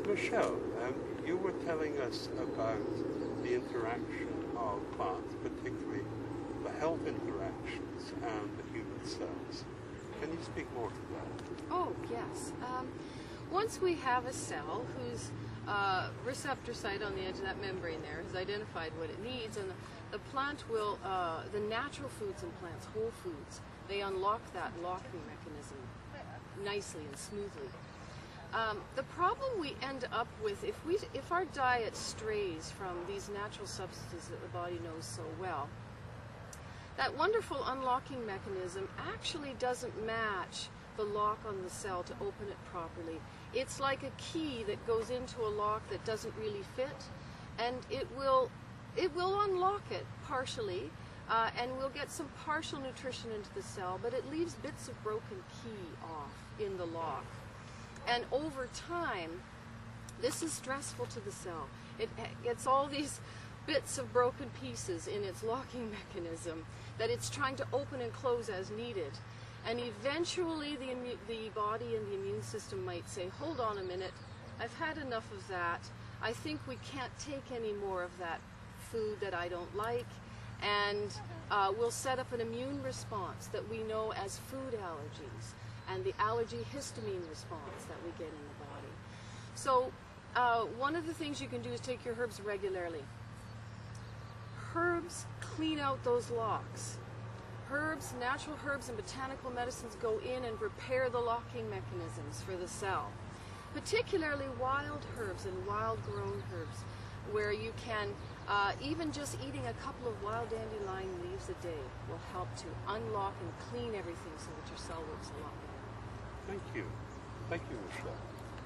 Michelle, you were telling us about the interaction of plants, particularly the health interactions and the human cells. Can you speak more to that? Oh, yes. Once we have a cell whose receptor site on the edge of that membrane there has identified what it needs, and the plant will, the natural foods in plants, whole foods, they unlock that locking mechanism nicely and smoothly. The problem we end up with, if our diet strays from these natural substances that the body knows so well, that wonderful unlocking mechanism actually doesn't match the lock on the cell to open it properly. It's like a key that goes into a lock that doesn't really fit, and it will unlock it partially, and we'll get some partial nutrition into the cell, but it leaves bits of broken key off in the lock. And over time, this is stressful to the cell. It gets all these bits of broken pieces in its locking mechanism that it's trying to open and close as needed. And eventually the body and the immune system might say, hold on a minute, I've had enough of that. I think we can't take any more of that food that I don't like. And we'll set up an immune response that we know as food allergies, and the allergy histamine response that we get in the body. So one of the things you can do is take your herbs regularly. Herbs clean out those locks. Herbs, natural herbs and botanical medicines go in and repair the locking mechanisms for the cell. Particularly wild herbs and wild grown herbs, where you can, even just eating a couple of wild dandelion leaves a day will help to unlock and clean everything so that your cell works a lot better. Thank you. Thank you, Michelle.